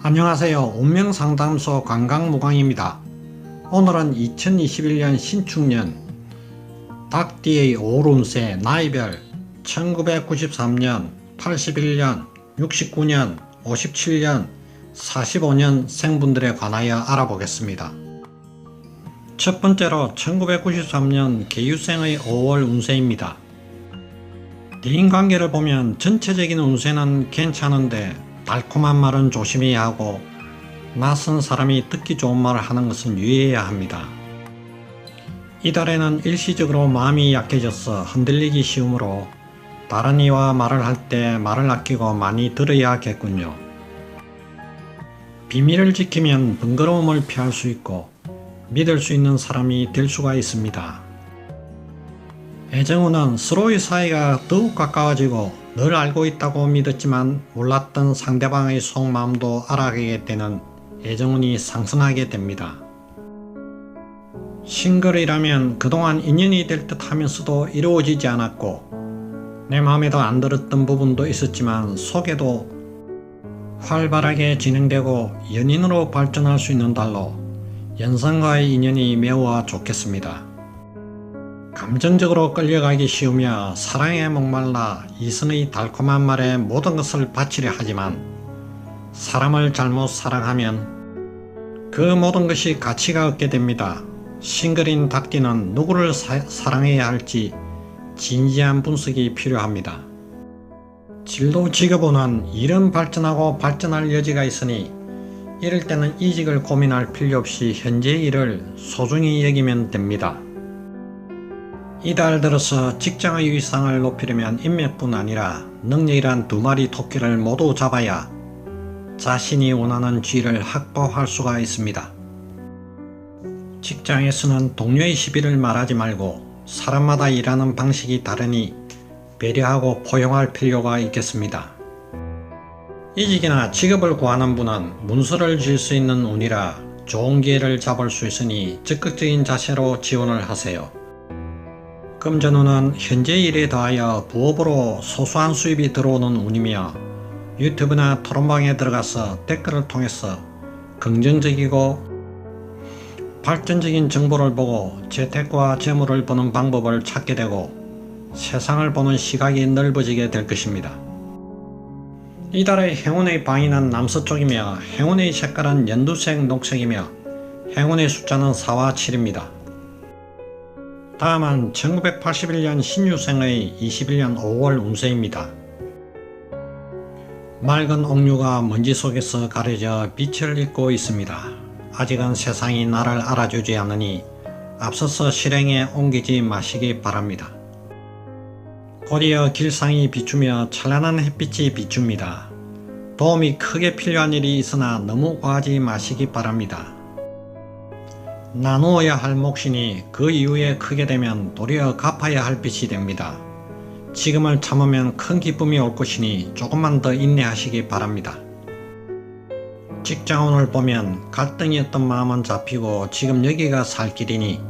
안녕하세요. 운명상담소 관광무광입니다. 오늘은 2021년 신축년 닭띠의 오름세 나이별 1993년, 81년, 69년, 57년, 45년 생분들에 관하여 알아보겠습니다. 첫 번째로 1993년 개유생의 5월 운세입니다. 대인관계를 보면 전체적인 운세는 괜찮은데 달콤한 말은 조심해야 하고 낯선 사람이 듣기 좋은 말을 하는 것은 유의해야 합니다. 이달에는 일시적으로 마음이 약해져서 흔들리기 쉬우므로 다른 이와 말을 할 때 말을 아끼고 많이 들어야겠군요. 비밀을 지키면 번거로움을 피할 수 있고 믿을 수 있는 사람이 될 수가 있습니다. 애정운은 서로의 사이가 더욱 가까워지고 늘 알고 있다고 믿었지만 몰랐던 상대방의 속마음도 알아가게 되는 애정운이 상승하게 됩니다. 싱글이라면 그동안 인연이 될 듯 하면서도 이루어지지 않았고 내 마음에도 안 들었던 부분도 있었지만 속에도 활발하게 진행되고 연인으로 발전할 수 있는 달로 연상과의 인연이 매우 좋겠습니다. 감정적으로 끌려가기 쉬우며 사랑에 목말라 이성의 달콤한 말에 모든 것을 바치려 하지만 사람을 잘못 사랑하면 그 모든 것이 가치가 없게 됩니다. 싱글인 닭띠는 누구를 사랑해야 할지 진지한 분석이 필요합니다. 진로 직업운은 일은 발전하고 발전할 여지가 있으니 이럴 때는 이직을 고민할 필요 없이 현재의 일을 소중히 여기면 됩니다. 이달 들어서 직장의 위상을 높이려면 인맥뿐 아니라 능력이란 두 마리 토끼를 모두 잡아야 자신이 원하는 지위를 확보할 수가 있습니다. 직장에서는 동료의 시비를 말하지 말고 사람마다 일하는 방식이 다르니 배려하고 포용할 필요가 있겠습니다. 이직이나 직업을 구하는 분은 문서를 질 수 있는 운이라 좋은 기회를 잡을 수 있으니 적극적인 자세로 지원을 하세요. 금전운은 현재 일에 더하여 부업으로 소소한 수입이 들어오는 운이며 유튜브나 토론방에 들어가서 댓글을 통해서 긍정적이고 발전적인 정보를 보고 재테크와 재물을 버는 방법을 찾게 되고 세상을 보는 시각이 넓어지게 될 것입니다. 이달의 행운의 방위는 남서쪽이며 행운의 색깔은 연두색, 녹색이며 행운의 숫자는 4와 7입니다. 다음은 1981년 신유생의 21년 5월 운세입니다. 맑은 옥류가 먼지 속에서 가려져 빛을 잃고 있습니다. 아직은 세상이 나를 알아주지 않으니 앞서서 실행에 옮기지 마시기 바랍니다. 곧이어 길상이 비추며 찬란한 햇빛이 비춥니다. 도움이 크게 필요한 일이 있으나 너무 과하지 마시기 바랍니다. 나누어야 할 몫이니 그 이후에 크게 되면 도리어 갚아야 할 빚이 됩니다. 지금을 참으면 큰 기쁨이 올 것이니 조금만 더 인내하시기 바랍니다. 직장운을 보면 갈등이었던 마음은 잡히고 지금 여기가 살 길이니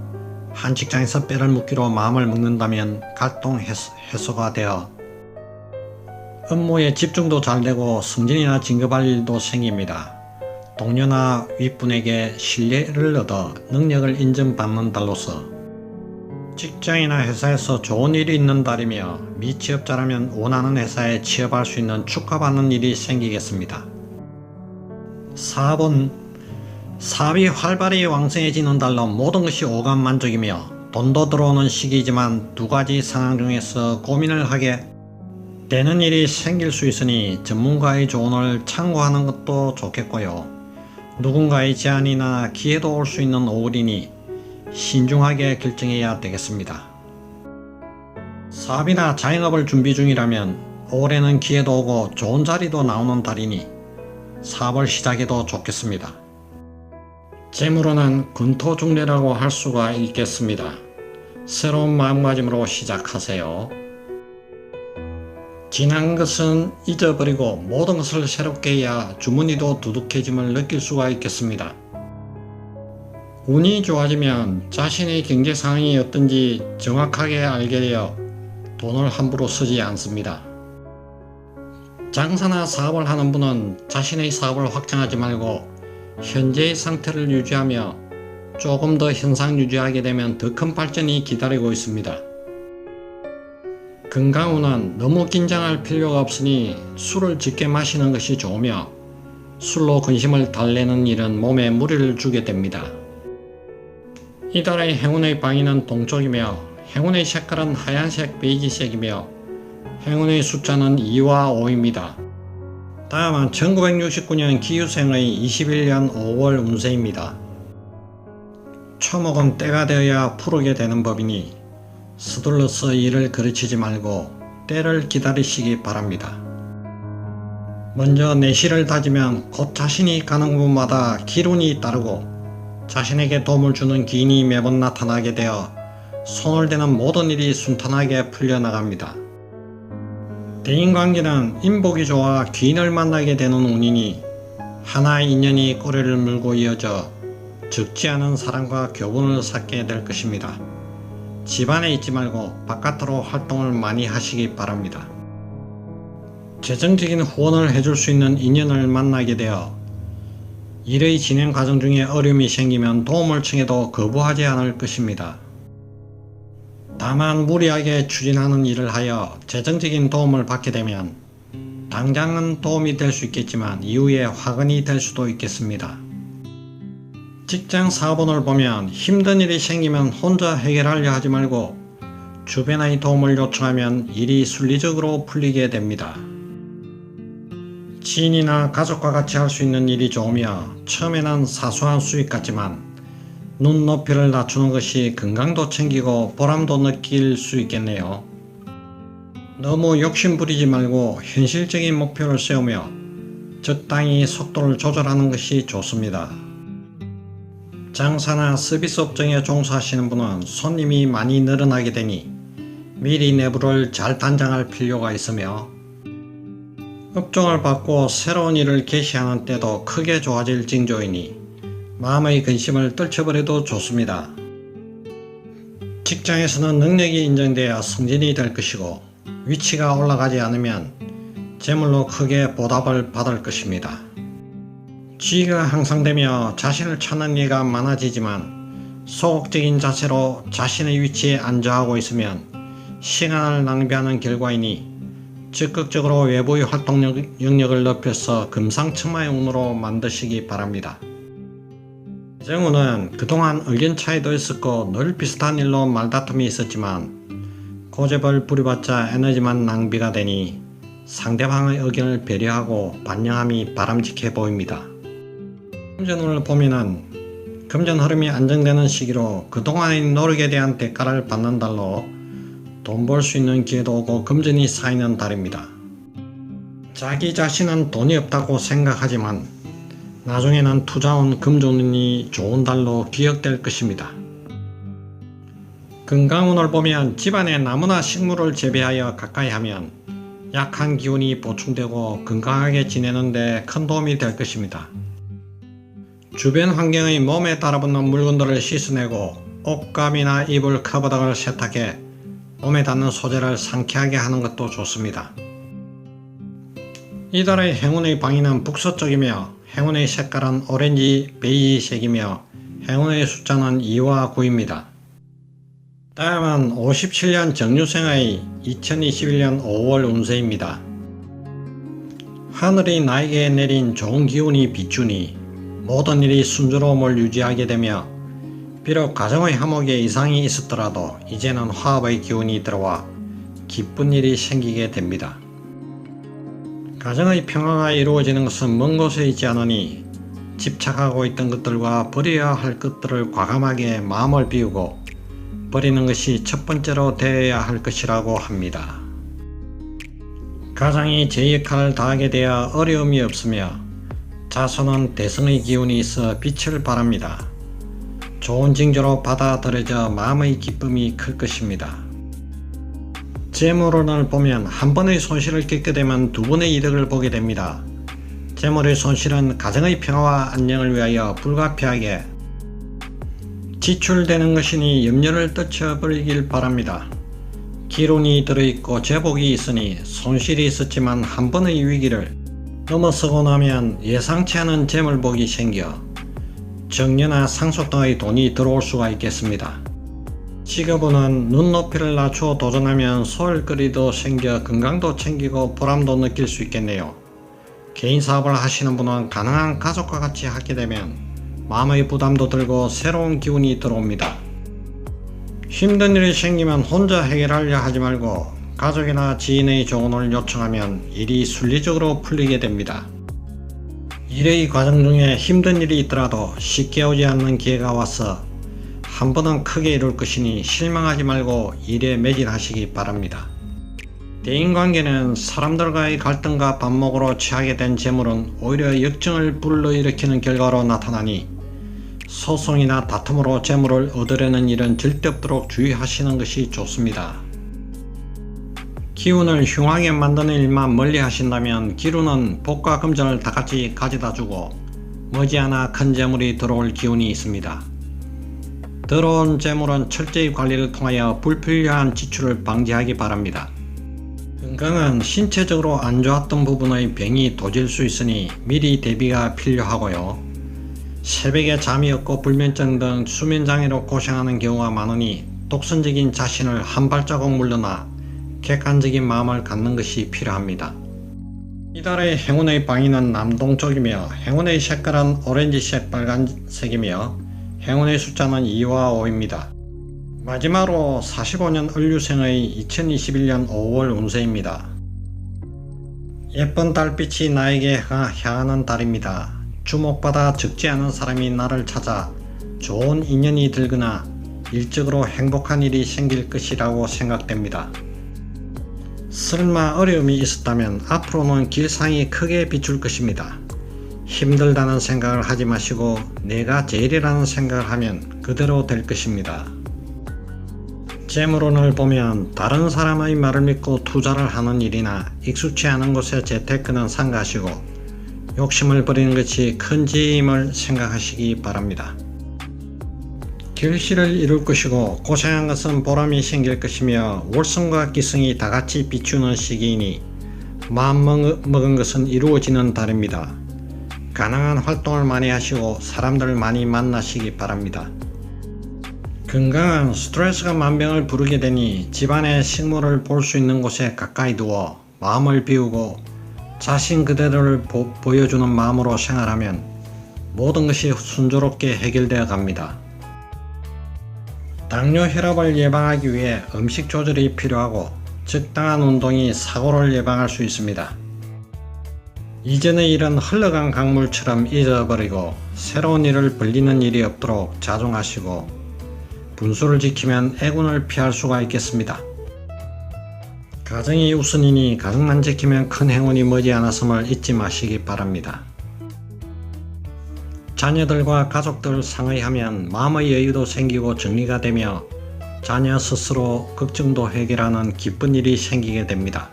한 직장에서 뼈를 묻기로 마음을 먹는다면 갈등 해소가 되어 업무에 집중도 잘 되고 승진이나 진급할 일도 생깁니다. 동료나 윗분에게 신뢰를 얻어 능력을 인정받는 달로서 직장이나 회사에서 좋은 일이 있는 달이며 미취업자라면 원하는 회사에 취업할 수 있는 축하받는 일이 생기겠습니다. 사업이 활발히 왕성해지는 달로 모든 것이 오감만족이며 돈도 들어오는 시기이지만 두 가지 상황 중에서 고민을 하게 되는 일이 생길 수 있으니 전문가의 조언을 참고하는 것도 좋겠고요. 누군가의 제안이나 기회도 올 수 있는 5월이니 신중하게 결정해야 되겠습니다. 사업이나 자영업을 준비 중이라면 5월에는 기회도 오고 좋은 자리도 나오는 달이니 사업을 시작해도 좋겠습니다. 재물운은 근토중래라고 할 수가 있겠습니다. 새로운 마음가짐으로 시작하세요. 지난 것은 잊어버리고 모든 것을 새롭게 해야 주머니도 두둑해짐을 느낄 수가 있겠습니다. 운이 좋아지면 자신의 경제 상황이 어떤지 정확하게 알게 되어 돈을 함부로 쓰지 않습니다. 장사나 사업을 하는 분은 자신의 사업을 확장하지 말고 현재의 상태를 유지하며 조금 더 현상 유지하게 되면 더 큰 발전이 기다리고 있습니다. 건강운은 너무 긴장할 필요가 없으니 술을 적게 마시는 것이 좋으며 술로 근심을 달래는 일은 몸에 무리를 주게 됩니다. 이달의 행운의 방위는 동쪽이며 행운의 색깔은 하얀색 베이지색이며 행운의 숫자는 2와 5입니다. 다음은 1969년 기유생의 21년 5월 운세입니다. 초목은 때가 되어야 푸르게 되는 법이니 서둘러서 일을 거르치지 말고 때를 기다리시기 바랍니다. 먼저 내실을 다지면 곧 자신이 가는 곳마다 기운이 따르고 자신에게 도움을 주는 기인이 매번 나타나게 되어 손을 대는 모든 일이 순탄하게 풀려나갑니다. 대인관계는 인복이 좋아 귀인을 만나게 되는 운이니 하나의 인연이 꼬리를 물고 이어져 적지 않은 사람과 교분을 쌓게 될 것입니다. 집안에 있지 말고 바깥으로 활동을 많이 하시기 바랍니다. 재정적인 후원을 해줄 수 있는 인연을 만나게 되어 일의 진행 과정 중에 어려움이 생기면 도움을 청해도 거부하지 않을 것입니다. 다만 무리하게 추진하는 일을 하여 재정적인 도움을 받게 되면 당장은 도움이 될 수 있겠지만 이후에 화근이 될 수도 있겠습니다. 직장 사업운을 보면 힘든 일이 생기면 혼자 해결하려 하지 말고 주변의 도움을 요청하면 일이 순리적으로 풀리게 됩니다. 지인이나 가족과 같이 할 수 있는 일이 좋으며 처음에는 사소한 수익 같지만 눈높이를 낮추는 것이 건강도 챙기고 보람도 느낄 수 있겠네요. 너무 욕심 부리지 말고 현실적인 목표를 세우며 적당히 속도를 조절하는 것이 좋습니다. 장사나 서비스 업종에 종사하시는 분은 손님이 많이 늘어나게 되니 미리 내부를 잘 단장할 필요가 있으며 업종을 바꾸어 새로운 일을 개시하는 때도 크게 좋아질 징조이니 마음의 근심을 떨쳐버려도 좋습니다. 직장에서는 능력이 인정되어 승진이 될 것이고 위치가 올라가지 않으면 재물로 크게 보답을 받을 것입니다. 지위가 향상되며 자신을 찾는 이가 많아지지만 소극적인 자세로 자신의 위치에 안주하고 있으면 시간을 낭비하는 결과이니 적극적으로 외부의 활동 영역을 넓혀서 금상첨화의 운으로 만드시기 바랍니다. 재정운은 그동안 의견 차이도 있었고 늘 비슷한 일로 말다툼이 있었지만 고집을 부려봤자 에너지만 낭비가 되니 상대방의 의견을 배려하고 반영함이 바람직해 보입니다. 금전운을 보면은 금전 흐름이 안정되는 시기로 그동안의 노력에 대한 대가를 받는 달로 돈 벌 수 있는 기회도 오고 금전이 쌓이는 달입니다. 자기 자신은 돈이 없다고 생각하지만 나중에는 투자운 금전운이 좋은 달로 기억될 것입니다. 건강운을 보면 집안에 나무나 식물을 재배하여 가까이 하면 약한 기운이 보충되고 건강하게 지내는 데 큰 도움이 될 것입니다. 주변 환경의 몸에 달아붙는 물건들을 씻어내고 옷감이나 이불 커버 등을 세탁해 몸에 닿는 소재를 상쾌하게 하는 것도 좋습니다. 이달의 행운의 방위는 북서쪽이며 행운의 색깔은 오렌지 베이지색이며 행운의 숫자는 2와 9입니다. 다음은 57년 정유생의 2021년 5월 운세입니다. 하늘이 나에게 내린 좋은 기운이 비추니 모든 일이 순조로움을 유지하게 되며 비록 가정의 화목에 이상이 있었더라도 이제는 화합의 기운이 들어와 기쁜 일이 생기게 됩니다. 가정의 평화가 이루어지는 것은 먼 곳에 있지 않으니 집착하고 있던 것들과 버려야 할 것들을 과감하게 마음을 비우고 버리는 것이 첫 번째로 되어야 할 것이라고 합니다. 가장이 제 역할을 다하게 되어 어려움이 없으며 자손은 대성의 기운이 있어 빛을 발합니다. 좋은 징조로 받아들여져 마음의 기쁨이 클 것입니다. 재물운을 보면 한 번의 손실을 겪게 되면 두 번의 이득을 보게 됩니다. 재물의 손실은 가정의 평화와 안녕을 위하여 불가피하게 지출되는 것이니 염려를 떨쳐버리길 바랍니다. 기운이 들어있고 제복이 있으니 손실이 있었지만 한 번의 위기를 넘어서고 나면 예상치 않은 재물복이 생겨 정려나 상속 등의 돈이 들어올 수가 있겠습니다. 직업운은 눈높이를 낮추어 도전하면 소일거리도 생겨 건강도 챙기고 보람도 느낄 수 있겠네요. 개인 사업을 하시는 분은 가능한 가족과 같이 하게 되면 마음의 부담도 들고 새로운 기운이 들어옵니다. 힘든 일이 생기면 혼자 해결하려 하지 말고 가족이나 지인의 조언을 요청하면 일이 순리적으로 풀리게 됩니다. 일의 과정 중에 힘든 일이 있더라도 쉽게 오지 않는 기회가 와서 한 번은 크게 이룰 것이니 실망하지 말고 일에 매진하시기 바랍니다. 대인관계는 사람들과의 갈등과 반목으로 취하게 된 재물은 오히려 역정을 불러일으키는 결과로 나타나니 소송이나 다툼으로 재물을 얻으려는 일은 절대 없도록 주의하시는 것이 좋습니다. 기운을 흉하게 만드는 일만 멀리 하신다면 기운은 복과 금전을 다같이 가져다 주고 머지않아 큰 재물이 들어올 기운이 있습니다. 들어온 재물은 철저히 관리를 통하여 불필요한 지출을 방지하기 바랍니다. 건강은 신체적으로 안 좋았던 부분의 병이 도질 수 있으니 미리 대비가 필요하고요. 새벽에 잠이 없고 불면증 등 수면장애로 고생하는 경우가 많으니 독선적인 자신을 한 발자국 물러나 객관적인 마음을 갖는 것이 필요합니다. 이달의 행운의 방위는 남동쪽이며 행운의 색깔은 오렌지색 빨간색이며 행운의 숫자는 2와 5입니다. 마지막으로 45년 을류생의 2021년 5월 운세입니다. 예쁜 달빛이 나에게 향하는 달입니다. 주목받아 적지 않은 사람이 나를 찾아 좋은 인연이 들거나 일적으로 행복한 일이 생길 것이라고 생각됩니다. 설마 어려움이 있었다면 앞으로는 길상이 크게 비출 것입니다. 힘들다는 생각을 하지 마시고 내가 제일이라는 생각을 하면 그대로 될 것입니다. 재물운을 보면 다른 사람의 말을 믿고 투자를 하는 일이나 익숙치 않은 곳에 재테크는 삼가하시고 욕심을 버리는 것이 큰 짐을 생각하시기 바랍니다. 결실을 이룰 것이고 고생한 것은 보람이 생길 것이며 월성과 기성이 다같이 비추는 시기이니 마음먹은 것은 이루어지는 달입니다. 가능한 활동을 많이 하시고 사람들을 많이 만나시기 바랍니다. 건강은 스트레스가 만병을 부르게 되니 집안의 식물을 볼 수 있는 곳에 가까이 두어 마음을 비우고 자신 그대로를 보여주는 마음으로 생활하면 모든 것이 순조롭게 해결되어 갑니다. 당뇨 혈압을 예방하기 위해 음식 조절이 필요하고 적당한 운동이 사고를 예방할 수 있습니다. 이전의 일은 흘러간 강물처럼 잊어버리고 새로운 일을 벌리는 일이 없도록 자중하시고 분수를 지키면 애군을 피할 수가 있겠습니다. 가정이 우선이니 가정만 지키면 큰 행운이 머지않았음을 잊지 마시기 바랍니다. 자녀들과 가족들 상의하면 마음의 여유도 생기고 정리가 되며 자녀 스스로 걱정도 해결하는 기쁜 일이 생기게 됩니다.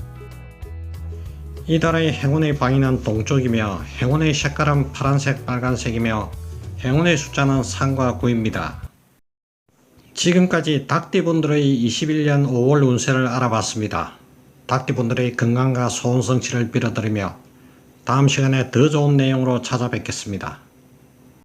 이달의 행운의 방위는 동쪽이며 행운의 색깔은 파란색 빨간색이며 행운의 숫자는 3과 9입니다. 지금까지 닭띠분들의 21년 5월 운세를 알아봤습니다. 닭띠분들의 건강과 소원 성취를 빌어드리며 다음 시간에 더 좋은 내용으로 찾아뵙겠습니다.